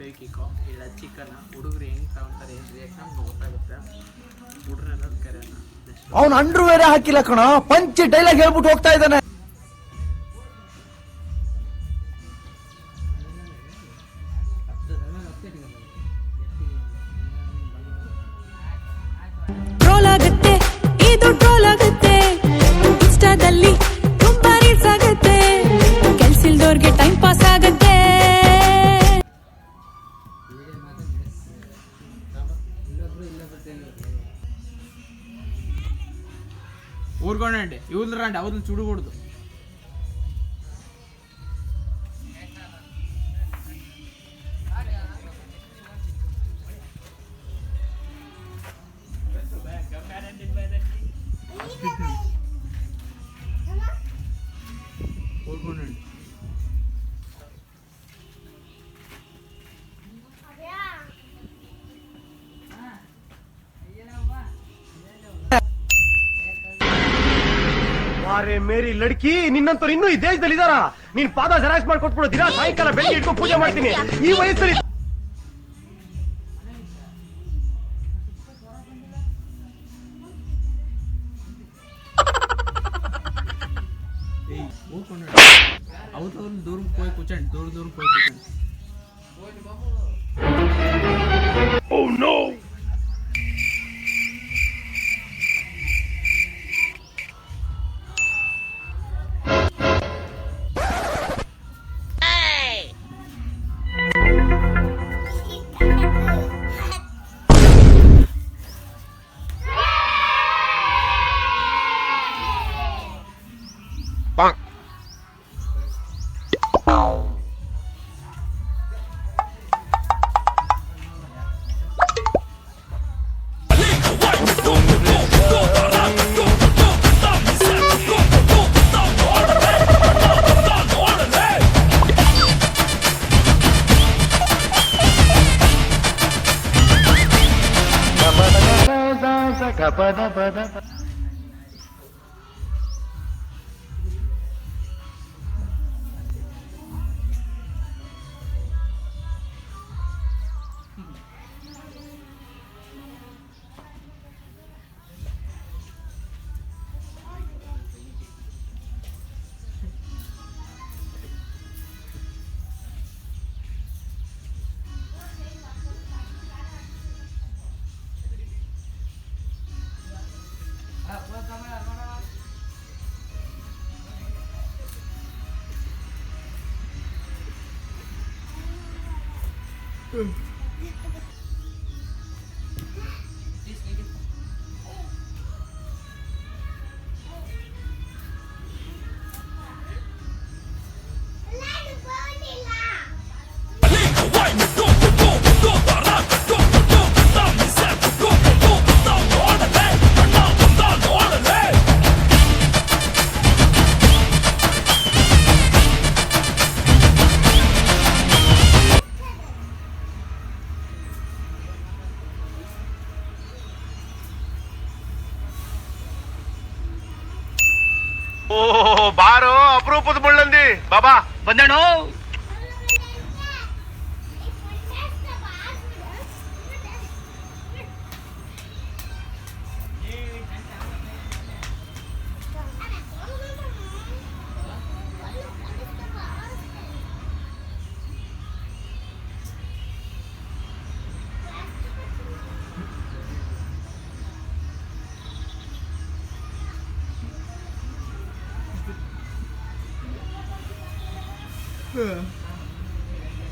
ಬೇಕಿಕೋ ಇಲ್ಲ ಚಿಕನ್ ಹುಡುಗರು ಹೆಂಗೆ ತಗೊಂತಾರೆ ಏನು ರಿಯಾಕ್ಷನ್ ನಮ್ಗೆ ಗೊತ್ತಾಗುತ್ತೆ. ಹುಡುಗರೆಲ್ಲ ಕರೆಯೋಣ. ಅವನು ಅಂಡ್ರು ಬೇರೆ ಹಾಕಿಲ್ಲ ಕಣ, ಪಂಚ್ ಡೈಲಾಗ್ ಹೇಳ್ಬಿಟ್ಟು ಹೋಗ್ತಾ ಇದ್ದಾನೆ. ಟ್ರೋಲ್ ಆಗುತ್ತೆ, ಇದು ಟ್ರೋಲ್ ಆಗುತ್ತೆ, ಇನ್ಸ್ಟಾದಲ್ಲಿ ತುಂಬಾ ರೀಲ್ಸ್ ಆಗುತ್ತೆ, ಕೆಲ್ಸಿಲ್ದವ್ರಿಗೆ ಟೈಮ್ ಪಾಸ್ ಆಗುತ್ತೆ. ఊరుకోనండి ఇవతలు రండి, అవతలు చూడకూడదు. ఊరుకోనండి. ಅರೆ ಮೇರಿ ಲಡ್ಕಿ, ನಿನ್ನಂತವ್ರು ಇನ್ನೂ ಈ ದೇಶದಲ್ಲಿ ಇದಾರ? ನೀನ್ ಪಾದ ಜೆರಾಕ್ಸ್ ಮಾಡ್ಕೊಟ್ಬಿಡು, ದಿನ ಸಾಯಂಕಾಲ ಬೆಳಿಗ್ಗೆ ಇಟ್ಕೊಂಡು ಪೂಜೆ ಮಾಡ್ತೀನಿ. ಈ ವಯಸ್ಸಲ್ಲಿ అవతల దూరం పోయి కూర్చోండి, దూరం పోయి కూర్చోండి. Oh no! ಬಾರೋ ಅಪರೂಪದ ಮುಳ್ಳಂದಿ ಬಾಬಾ ಬಂದೇಣು.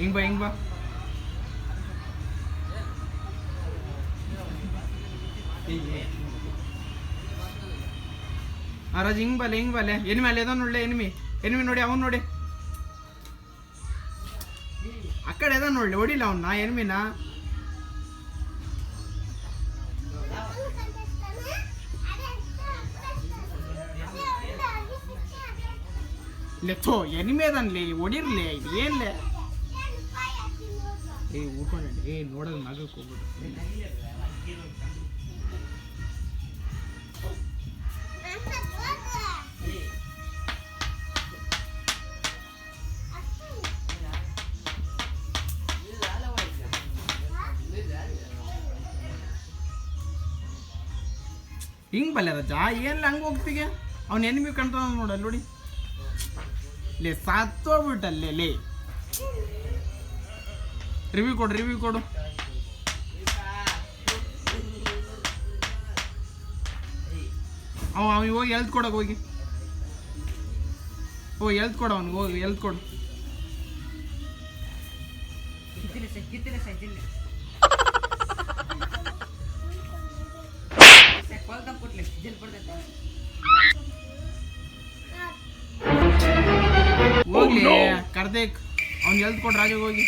ಹಿಂಗ್ ಬಾ ರಾಜ್, ಹಿಂಗ್ ಬಲೆ ಎನಿಮಿ ಅಲ್ಲಿ ಅದ ನೋಡ್ಲೆ, ಎನಿಮಿ ನೋಡಿ, ಅವನ್ ನೋಡಿ ಆ ಕಡೆ ಅದ ನೋಡ್ಲಿ, ಹೊಡಿಲ್ಲ ಅವನ್ನ ಎನಿಮಿನ. ಲೆಚ್ಚೋ ಎನಿಮೆ ಅದನ್ಲಿ, ಹೊಡಿರ್ಲಿ, ಇದು ಏನ್ಲೆ? ಊಡ್ಕೊಂಡಿ ನೋಡೋದು ಮಗಕ್ಕೆ ಹೋಗ್ಬಿಡು. ಹಿಂಗೆ ಬಲ್ಲೆ ರಜ ಏನಿಲ್ಲ ಹಂಗೆ ಹೋಗ್ತೀಗೆ ಅವ್ನು ಎನಿಮಿ ಕಂಡ್ರ ನೋಡಲ್ಲ ನೋಡಿ ಲೇ ಸಾತ್ತೋಗ್ಬಿಟ್ಟಲ್ಲೇ ಲೇ ರಿವ್ಯೂ ಕೊಡು ಅವ ಹೋಗಿ ಎಲ್ತ್ ಕೊಡೋಕೆ ಹೋಗಿ ಎಲ್ತ್ ಕೊಡು ಅವ್ನಿಗೆ ಹೋಗಿ ಎಲ್ತ್ ಕೊಡು ಹೋಗ್ಲಿ ಕರ್ದೇಕ್ ಅವ್ನಿಗೆ ಎಲ್ತ್ ಕೊಡು ರಾಜಗೆ ಹೋಗಿ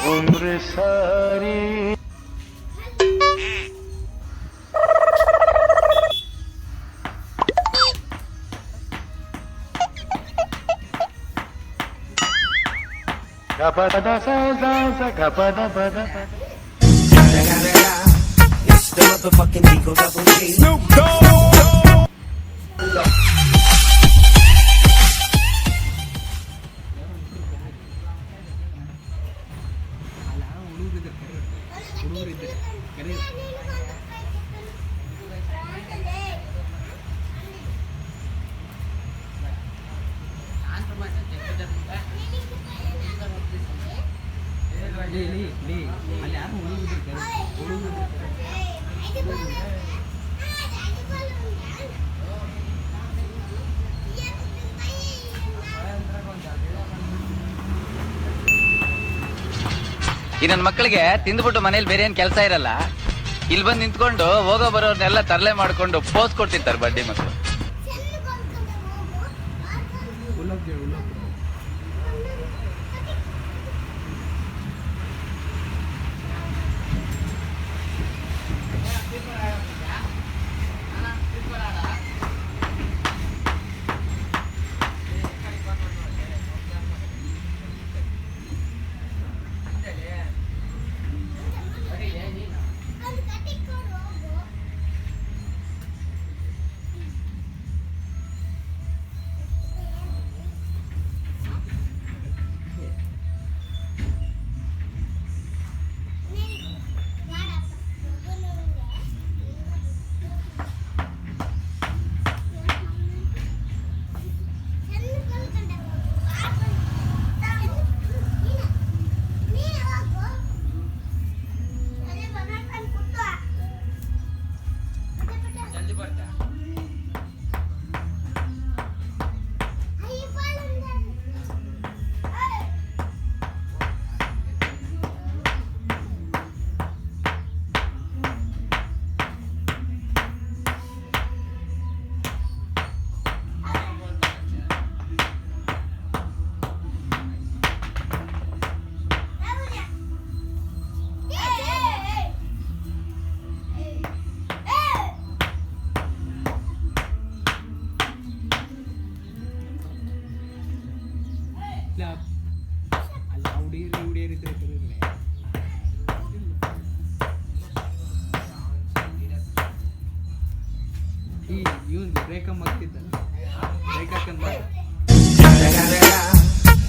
उम्र सारी gapada sa gapada bada It's the motherfucking Eagle Double G. Snoop Dogg. ಅಲ್ಲಿ ಯಾರು ಈ ನನ್ನ ಮಕ್ಕಳಿಗೆ ತಿಂದ್ಬಿಟ್ಟು ಮನೇಲಿ ಬೇರೆ ಏನ್ ಕೆಲಸ ಇರಲ್ಲ, ಇಲ್ಲಿ ಬಂದು ನಿಂತ್ಕೊಂಡು ಹೋಗೋ ಬರೋರ್ನೆಲ್ಲ ತರಲೆ ಮಾಡ್ಕೊಂಡು ಪೋಸ್ ಕೊಡ್ತಿರ್ತಾರೆ ಬಡ್ಡಿ ಮಕ್ಕಳು.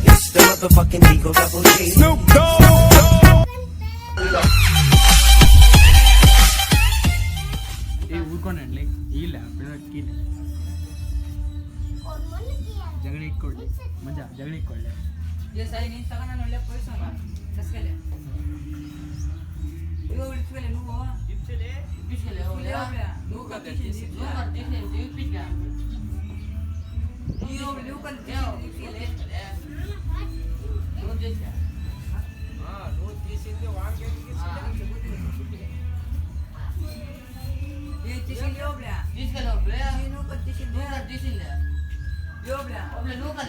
It's the motherfucking Eagle Double G. Snoop Dogg. ಊರ್ಕೊಂಡ್ಲಿ ಇಲ್ಲ ಜಗಳ ಇಟ್ಕೊಳ್ಳಿ ಮಜಾ ಜಗಳ ಇಟ್ಕೊಳ್ಳಿ నువ్వు తీసింది వాడికి Nunca dice. Yo, hombre, nunca